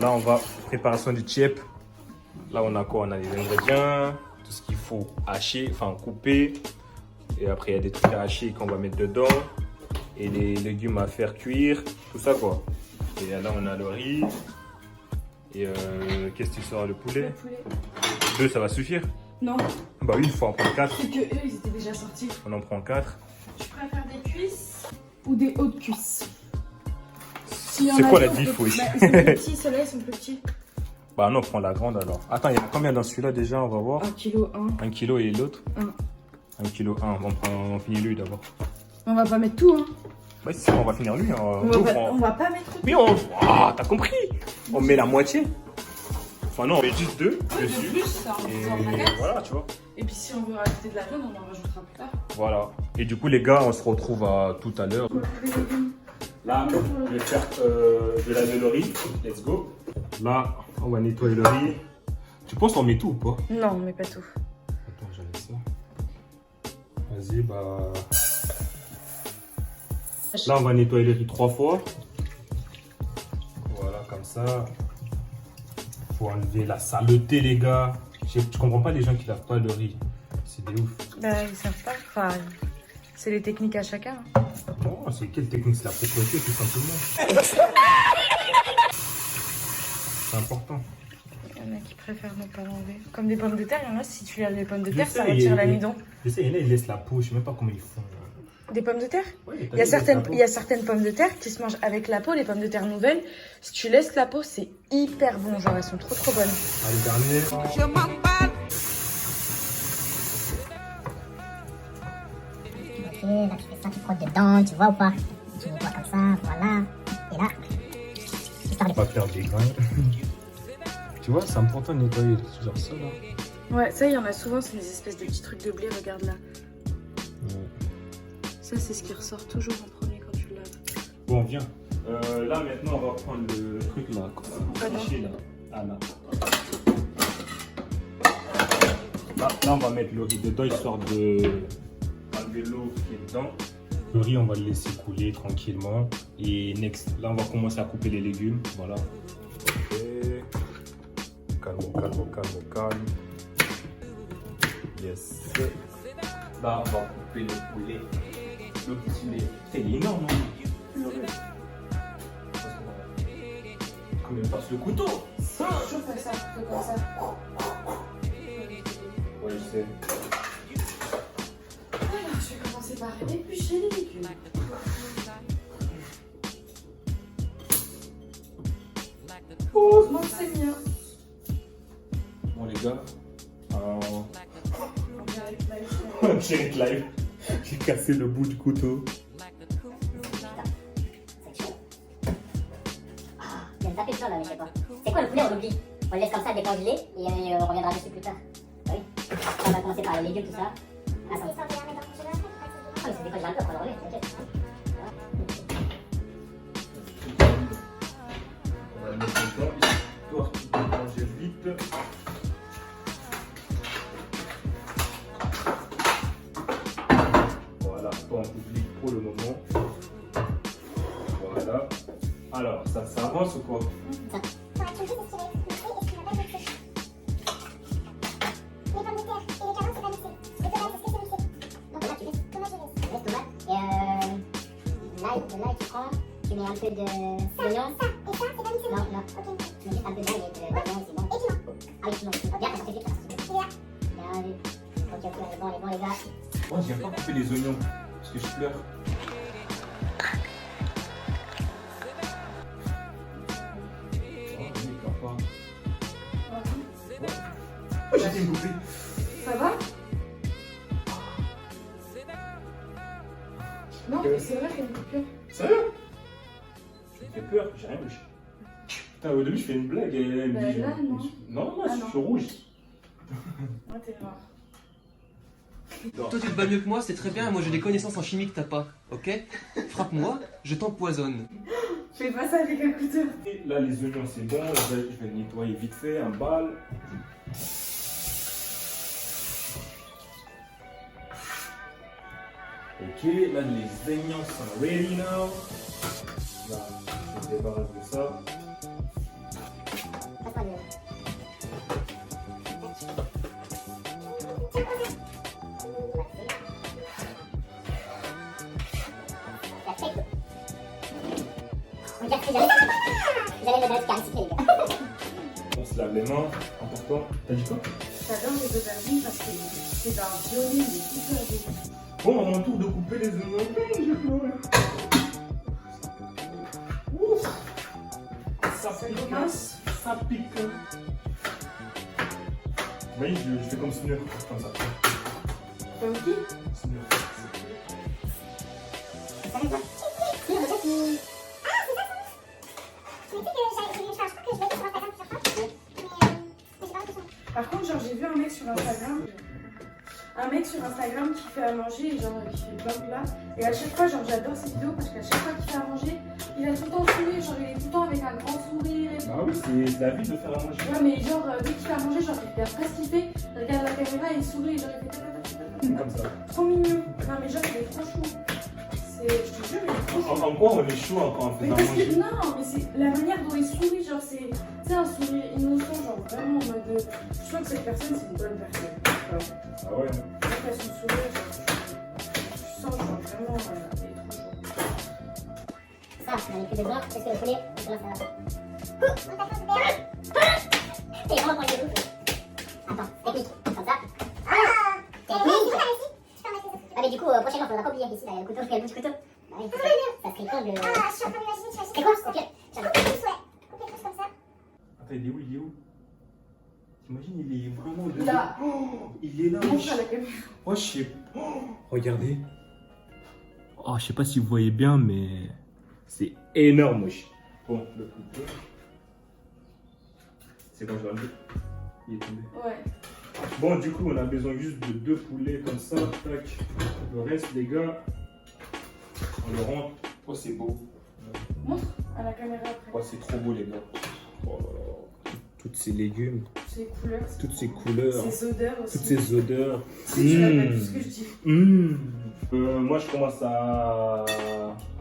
là, on va préparation du chip. Là, on a quoi? On a les ingrédients, tout ce qu'il faut hacher, enfin couper. Et après, il y a des trucs à hacher qu'on va mettre dedans. Et les légumes à faire cuire, tout ça quoi. Et là, on a le riz. Et qu'est-ce que tu sors? Le poulet? Le poulet. 2, ça va suffire? Non. Bah oui, il faut en prendre 4. C'est que eux, ils étaient déjà sortis. On en prend 4. Tu préfères des cuisses ou des hautes cuisses? C'est quoi la diff, oui? Bah, ils sont plus petits, ceux-là, ils sont plus petits. Bah non, on prend la grande alors. Attends, il y a combien dans celui-là déjà? On va voir. 1 kg 1. 1 kg et l'autre? 1. 1 kg 1. On finit lui d'abord. On va pas mettre tout, hein. Bah si, on va finir lui. On va pas mettre tout. Oui, ah, t'as compris? On met la moitié. Enfin non, on met juste 2 dessus. Plus, ça, Et voilà, tu vois. Et puis si on veut rajouter de la viande, on en rajoutera plus tard. Voilà. Et du coup, les gars, on se retrouve à tout à l'heure. Là, je vais faire de le riz. Let's go. Là, on va nettoyer le riz. Tu penses qu'on met tout ou pas? Non, mais pas tout. Attends, j'avais ça. Vas-y, bah... Là, on va nettoyer le riz 3 fois. Voilà, comme ça. Faut enlever la saleté, les gars. Je comprends pas les gens qui lavent pas le riz. C'est des ouf. Bah, ils savent pas. Enfin, c'est les techniques à chacun. Non, c'est quelle technique? C'est la propreté, tout simplement. C'est important. Il y en a qui préfèrent ne pas l'enlever. Comme des pommes de terre, il y en a, si tu laves des pommes de terre, Je ça sais, retire l'amidon. Je sais, il y en a, ils laissent la peau. Je sais même pas comment ils font. Des pommes de terre? Ouais, il y a certaines pommes de terre qui se mangent avec la peau, les pommes de terre nouvelles. Si tu laisses la peau, c'est hyper bon. Genre, elles sont trop trop bonnes. Allez, dernier. Là, tu fais ça, tu frottes dedans, tu vois ou pas? Tu nettoies comme ça, voilà. Et là, On va faire des grains. Tu vois, c'est important de nettoyer genre ça là. Ouais, ça, il y en a souvent, c'est des espèces de petits trucs de blé, regarde là. Ouais. Ça, c'est ce qui ressort toujours en premier quand tu le laves. Bon, viens. Là, maintenant, on va prendre le truc là. Haché, là. Ah, là. Là, on va mettre le riz dedans, histoire de enlever l'eau qui est dedans. Le riz, on va le laisser couler tranquillement. Et next, là, on va commencer à couper les légumes. Voilà. Et... Calme. Yes. Là, on va couper le poulet. Le petit lait. C'est énorme, hein? Quand même passe le couteau. Je fais ça, comme ça. Ouais, je sais. Alors, je vais commencer par éplucher les légumes. Heureusement que c'est bien. Bon, les gars. On va Direct live. J'ai cassé le bout du couteau. il vient de taper le sol là, mais je sais pas. C'est quoi le poulet? On l'oublie. On le laisse comme ça décongelé et on reviendra dessus plus tard. Oui. On va commencer par les légumes, tout ça. Attends. Ah, mais c'est décongelé un peu, on va le remettre, t'inquiète. On va le mettre dedans, histoire qu'il peut manger vite. Voilà, on oublie pour le moment. Voilà. Alors, ça avance ou quoi? Ça. Là, tu prends, tu mets un peu d'oignon. Non, tu mets juste un peu d'ail et d'oignon, c'est bon. Et piment. Ah oui, piment, c'est pas bien, ça fait vite, ça fait vite. Bien vu. Ok, les bons, les gars. Moi, je viens pas couper les oignons, parce que je pleure. Oh, j'ai fait une bouffée. Ça va? Non, c'est vrai qu'il y a une coupure. Sérieux? Tu me fais peur, j'ai rien touché. Putain, au début, je fais une blague et elle me dit. Là, non. Non, Ah, je non. suis rouge. Moi, t'es noir. Toi tu te bats mieux que moi, c'est très bien, moi j'ai des connaissances en chimie que t'as pas, ok? Frappe-moi, je t'empoisonne. Fais pas ça avec un couteau. Et là, les oignons, c'est bon. Je vais nettoyer vite fait, un bal. Ok, là, les oignons sont ready now. Là, je me débarrasse de ça. Vous dire que j'allais me mettre calcifié, les gars. On se lave les mains, important. T'as dit quoi? J'adore les aubergines parce que c'est d'un violet, mais hyper beau. Bon, à mon tour de couper les oignons. J'ai pleuré. Ouf. Ça pique. commence. Ça pique. Oui, je fais comme Snur, comme ça. Comme qui? Snur. Ça fait quoi? Si, on dirait qu'il... Ah, c'est ça, ça. Tu me dis que je crois que je l'ai vu sur Instagram plusieurs fois. Oui. Mais j'ai pas l'impression. Par contre, genre, j'ai vu un mec sur Instagram. Qui fait à manger et genre qui fait plein de plats. Et à chaque fois, genre, j'adore ces vidéos parce qu'à chaque fois qu'il fait à manger, il a tout le temps sourire, genre, il est tout le temps avec un grand sourire et tout. Ah oui, c'est la vie de faire à manger. Ouais, mais genre, dès qu'il fait à manger, genre, il regarde pas ce qu'il fait, il regarde la caméra et il sourit, genre, il fait Comme ça. trop mignon. Non, mais genre, il est trop chou. Je te jure, il est trop chou. En quoi on est chaud quand on fait Mais à parce manger? que non, mais c'est la manière dont il sourit, genre, c'est un sourire innocent, genre, vraiment en mode. Je sens que cette personne, c'est une bonne personne. Voilà. Ah ouais. Quand elle a son sourire, je sens genre vraiment, elle est trop chaude. Ça, j'en ai plus besoin parce que le poulet, il commence à... C'est vraiment pour les coups. Attends, technique, comme ça. Ah, technique. Ah mais du coup, prochainement, faudra pas oublier qu'ici, là, il y a le couteau, il y a le bout du couteau. Bah oui, ça serait con de... Ah, je suis en train d'imaginer, tu vas... C'est quoi? Ok, j'avais couper tous, ouais. Couper tous comme ça. Attends, il est où? Il est où? T'imagines, il est vraiment de... Là. Oh, il est là. Montre à la caméra. Oh, je sais. Oh, regardez. Oh, je sais pas si vous voyez bien, mais c'est énorme, wesh. Bon, le couteau. C'est bon, je vais enlever. Il est tombé. Ouais. Bon, du coup, on a besoin juste de 2 poulets comme ça. Tac. Le reste, les gars, on le rentre. Oh, c'est beau. Montre à la caméra après. Oh, c'est trop beau, les gars. Oh là là. Toutes ces légumes, Ces couleurs. toutes ces couleurs, Ces odeurs aussi. toutes ces odeurs. Si tu répètes tout ce que je dis. Moi, je commence à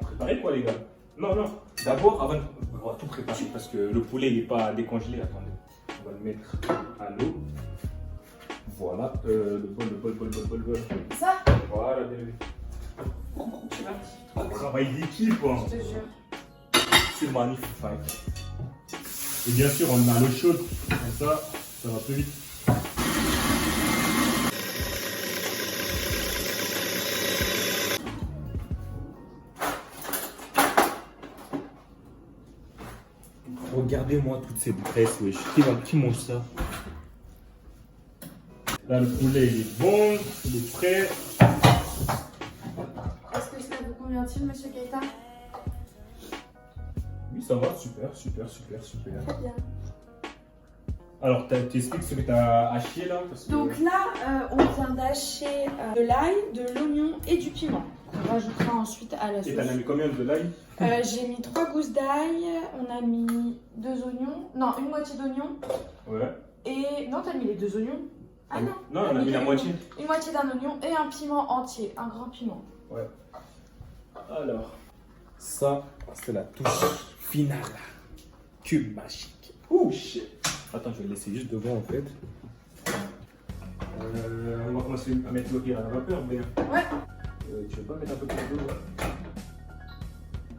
préparer quoi, les gars? Non, non. D'abord, avant, on va tout préparer parce que le poulet n'est pas décongelé. Attendez. On va le mettre à l'eau. Voilà. Le bol. Ça, Voilà, bébé. tu vois. Travail d'équipe, hein. Je te jure. C'est magnifique. Et bien sûr, on a l'eau chaude. Comme ça va plus vite. Regardez-moi toutes ces graisses, wesh. Qui mange ça? Là, le poulet, il est bon, il est prêt. Est-ce que cela vous convient-il, monsieur Keita? Oui, ça va, super. Très bien. Alors, t'expliques ce que t'as haché là parce que... Donc là, on vient d'hacher de l'ail, de l'oignon et du piment. On rajoutera ensuite à la sauce. Et t'en as mis combien de l'ail? J'ai mis 3 gousses d'ail, on a mis 2 oignons, non, une moitié d'oignon. Ouais. Et non, t'as mis les 2 oignons? Ah non. Non, on a mis la moitié. Une moitié d'un oignon et un piment entier, un grand piment. Ouais. Alors, ça, c'est la touche finale. Cube magique. Ouh, shit. Attends, je vais le laisser juste devant en fait. On va commencer à mettre l'eau à la vapeur, bien. Ouais. Tu veux pas mettre un peu plus d'eau là?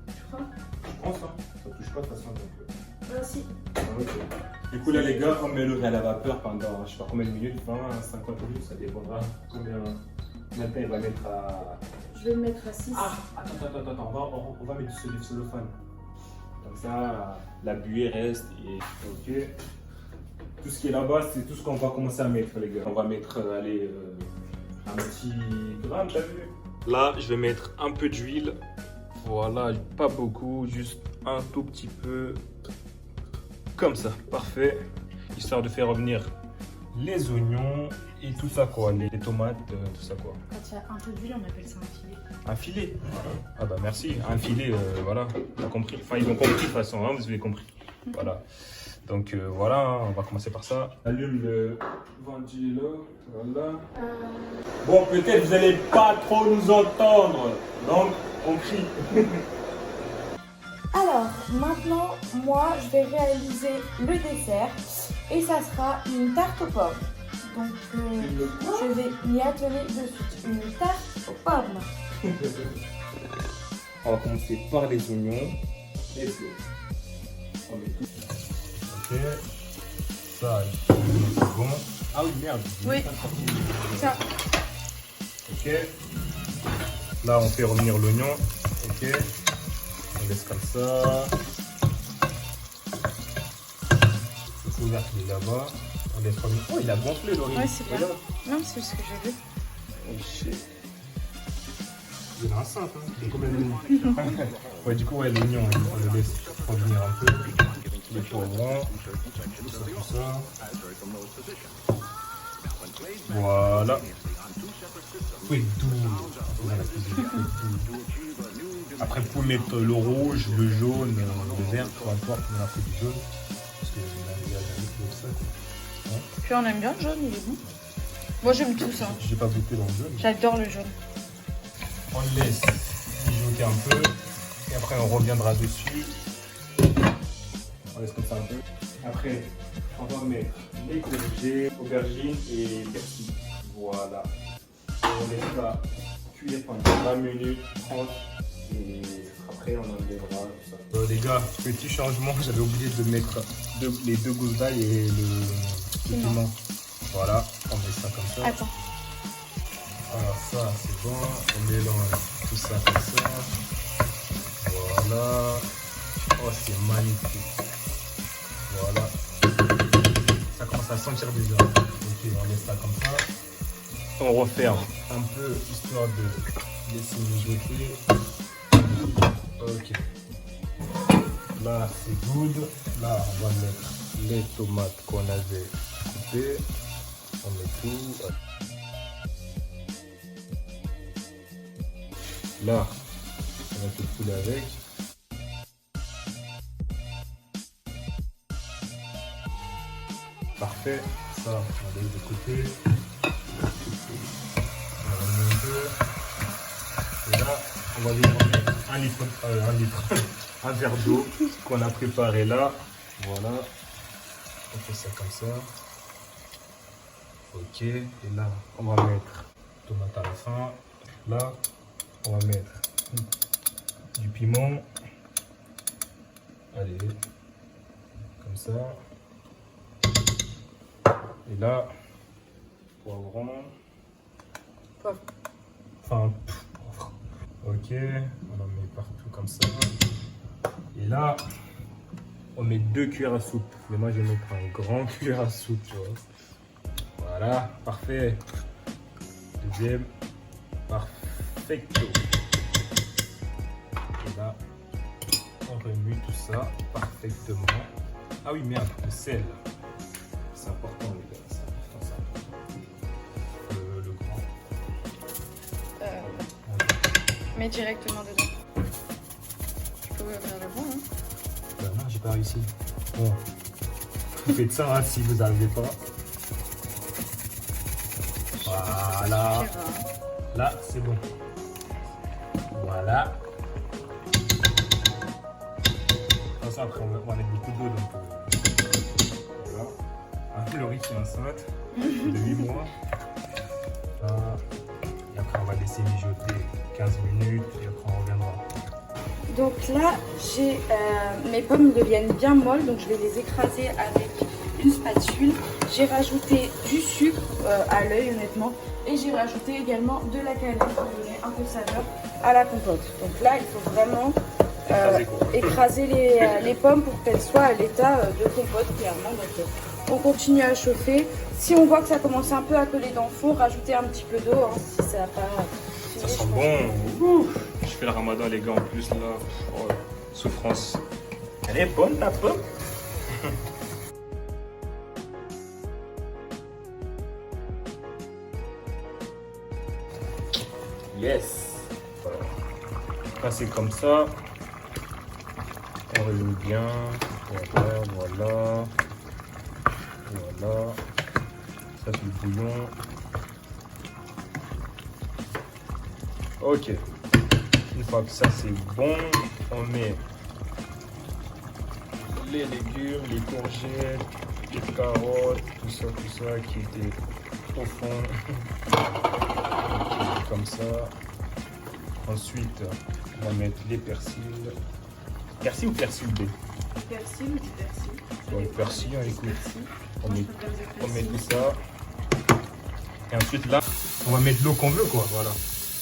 Tu crois? Je pense, hein. Ça touche pas de toute façon. Donc... Merci. Ok. Du coup, là, les gars, on met le riz à la vapeur pendant je sais pas combien de minutes, 20, 50 minutes, ça dépendra combien. Maintenant, il va mettre à. Je vais le mettre à 6. Ah, attends, on va mettre du cellophane. Comme ça, la buée reste et. Ok. Tout ce qui est là-bas, c'est tout ce qu'on va commencer à mettre, les gars. On va mettre, allez, un petit gramme, t'as vu? Là, je vais mettre un peu d'huile. Voilà, pas beaucoup, juste un tout petit peu. Comme ça, parfait. Histoire de faire revenir les oignons et tout ça, quoi. Les tomates, tout ça, quoi. Quand il y a un peu d'huile, on appelle ça un filet. Un filet? Ah bah merci, un filet, voilà, on a compris. Enfin, ils ont compris de toute façon, hein, vous avez compris. Voilà. Donc voilà, hein, on va commencer par ça. Allume le ventilo, voilà. Bon, peut-être vous n'allez pas trop nous entendre, donc on crie. Alors, maintenant, moi, je vais réaliser le dessert et ça sera une tarte aux pommes. Donc, je vais m'y atteler de suite. Une tarte aux pommes. On va commencer par les oignons. let's go. On met tout. Ok. Ça, c'est bon. Ah oui, merde. Oui. Ça. Ok. Là, on fait revenir l'oignon. Ok. On laisse comme ça. C'est ouvert, il est là-bas. On laisse revenir. Oh, il a gonflé l'oignon. Ouais, c'est bien. Non, c'est ce que j'ai vu. Oh shit. Il est enceinte, hein. Il est complètement. Ouais, du coup, ouais, l'oignon, on le laisse revenir un peu. Les poivrons. Tout ça. Voilà. Oui, tout. Après, vous pouvez mettre le rouge, le jaune, le vert, peu importe, on a fait du jaune. Parce que il y a ça. Ouais. Puis on aime bien le jaune, il est bon. Moi j'aime tout ça. J'ai pas goûté dans le jaune. J'adore le jaune. On le laisse mijoter un peu. Et après, on reviendra dessus. On laisse comme ça un peu. Après, on va mettre les courgettes, aubergines et persil. Voilà. Et on laisse ça cuire pendant 20 minutes, 30. Et après, on enlèvera tout ça. Les gars, petit changement, j'avais oublié de mettre les 2 gousses d'ail et le piment. Voilà, on met ça comme ça. Attends. Alors ça, c'est bon. On mélange tout ça comme ça. Voilà. Oh, c'est magnifique. Voilà. Ça commence à sentir déjà. Ok, on laisse ça comme ça. On referme un peu, histoire de laisser mijoter. Ok. Là, c'est good. Là, on va mettre les tomates qu'on avait coupées. On met tout. Là, on va tout couler avec. Parfait. Ça, on laisse de côté. On va remettre un peu. Et là, on va venir mettre un verre d'eau qu'on a préparé là. Voilà. On fait ça comme ça. Ok. Et là, on va mettre tomate à la fin. Là, on va mettre du piment. Allez. Comme ça. Et là, poivron. Poivre. Enfin, poivre. Ok, on en met partout comme ça. Et là, on met 2 cuillères à soupe. Mais moi, je vais mettre un grand cuillère à soupe, tu vois. Voilà, parfait. Deuxième, perfecto. Et là, on remue tout ça parfaitement. Ah oui, merde, le sel. C'est important, les gars. C'est important, c'est important. Le grand. Mets directement dedans. Tu peux ouvrir le bon, hein. Ben non, j'ai pas réussi. Bon, vous faites ça hein, si vous n'arrivez pas. Voilà. Là, c'est bon. Voilà. Attention, après, on va mettre beaucoup d'eau. Donc, voilà. Un Laurie qui est enceinte de 8 mois. Et après, on va laisser mijoter 15 minutes et après, on reviendra. Donc là, j'ai mes pommes deviennent bien molles, donc je vais les écraser avec une spatule. J'ai rajouté du sucre à l'œil honnêtement, et j'ai rajouté également de la cannelle pour donner un peu de saveur à la compote. Donc là, il faut vraiment écraser les pommes pour qu'elles soient à l'état de compote clairement. Donc on continue à chauffer. Si on voit que ça commence un peu à coller dans le fond, rajoutez un petit peu d'eau hein, si ça n'a pas fini. Ça sent bon. Ouh. Je fais le ramadan les gars en plus là. Oh, souffrance. Elle est bonne ta pomme. Yes. Voilà. Passer comme ça. On rejoue bien. Voilà, voilà. Voilà. Ça c'est le bouillon. Ok. Une fois que ça c'est bon, on met les légumes, les courgettes, les carottes, tout ça qui était au fond. Comme ça. Ensuite, on va mettre les persils. Persil ou persil B? Persil ou du persil? Bon, le persil, hein, écoute. On met tout ça. Et ensuite là, on va mettre l'eau qu'on veut quoi, voilà.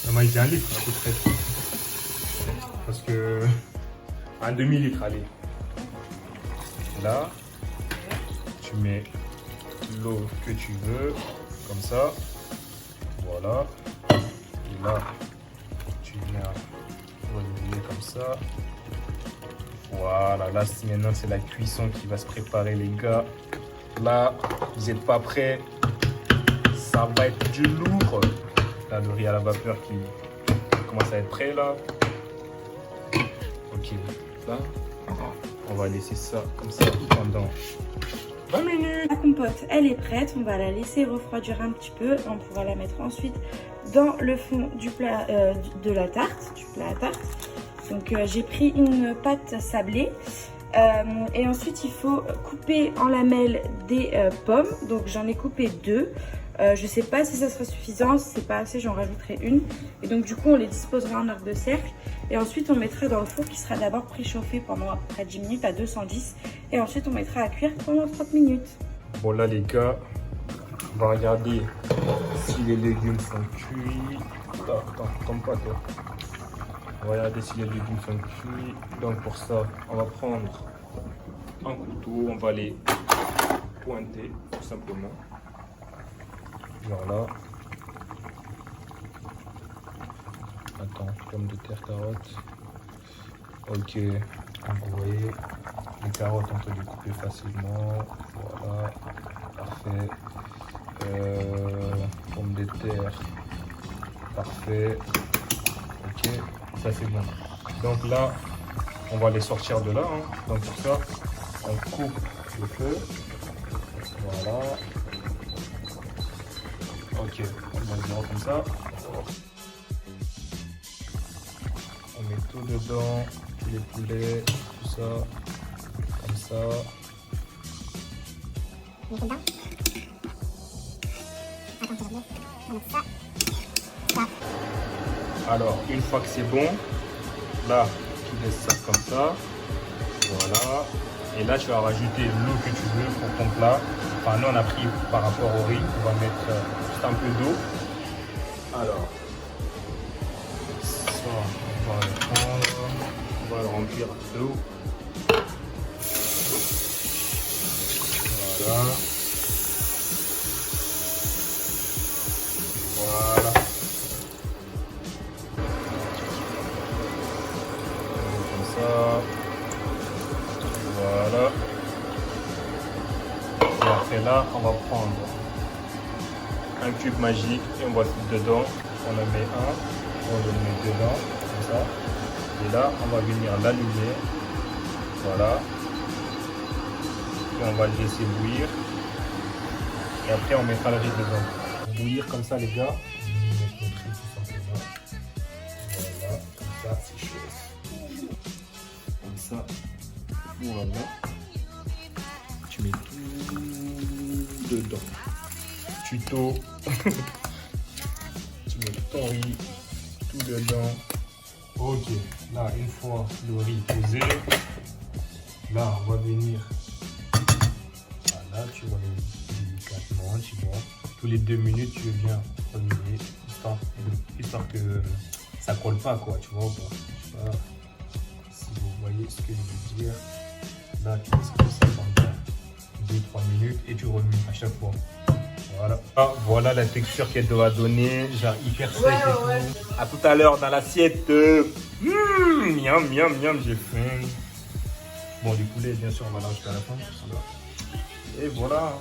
On va mettre 1 litre à peu près. Parce que un demi-litre, allez. Là, tu mets l'eau que tu veux, comme ça. Voilà. Et là, tu viens renouveler comme ça. Voilà, là maintenant c'est la cuisson qui va se préparer les gars. Là, vous n'êtes pas prêts. Ça va être du lourd. Là, le riz à la vapeur qui commence à être prêt là. Ok, là, on va laisser ça comme ça pendant 20 minutes. La compote, elle est prête. On va la laisser refroidir un petit peu. On pourra la mettre ensuite dans le fond du plat, de la tarte, du plat à tarte. Donc j'ai pris une pâte sablée. Et ensuite, il faut couper en lamelles des pommes. Donc j'en ai coupé 2. Je sais pas si ça sera suffisant. Si c'est pas assez, j'en rajouterai une. Et donc du coup, on les disposera en arc de cercle. Et ensuite, on mettra dans le four qui sera d'abord préchauffé pendant à peu près 10 minutes à 210. Et ensuite, on mettra à cuire pendant 30 minutes. Bon là les gars, on va regarder si les légumes sont cuits. Attends, tombe pas toi. On va regarder si les légumes sont cuits. Donc pour ça, on va prendre un couteau, on va les pointer tout simplement. Genre là. Attends, pommes de terre, carottes. Ok, donc vous voyez, les carottes on peut les couper facilement. Voilà, parfait. Pommes de terre, parfait. Ok, ça c'est bon. Donc là, on va les sortir de là. Hein. Donc pour ça, on coupe le feu. Voilà. Ok, on va le dire comme ça. On met tout dedans, tous les poulets, tout ça, comme ça. Alors, une fois que c'est bon, là, tu laisses ça comme ça. Voilà. Et là, tu vas rajouter l'eau que tu veux pour ton plat. Enfin, nous, on a pris par rapport au riz. On va mettre juste un peu d'eau. Alors, ça, on va le prendre. On va le remplir d'eau. Voilà. Voilà. Comme ça. Voilà. Et après là, on va prendre un cube magique et on va le foutre dedans. On en met un, on le met dedans, comme ça. Et là, on va venir l'allumer. Voilà. Et on va le laisser bouillir. Et après, on mettra le riz dedans. Bouillir comme ça, les gars. On met notre riz tout simplement. Voilà, comme ça, c'est chaud. Comme ça. Voilà. Tu mets tout dedans. Tuto. Tu mets ton riz tout dedans. Ok, là une fois le riz posé, là on va venir. Voilà, tu vois délicatement, tu vois. Tous les 2 minutes, tu viens renouveler histoire que ça colle pas quoi, tu vois ou pas. Je sais pas si vous voyez ce que je veux dire. Là, tu laisses comme ça pendant 2-3 minutes et tu remets à chaque fois. Voilà. Ah, voilà la texture qu'elle doit donner, genre hyper sec et tout. À tout à l'heure dans l'assiette. Miam, miam, miam, j'ai faim. Bon, du poulet, bien sûr, on va l'ajouter à la fin. Et voilà.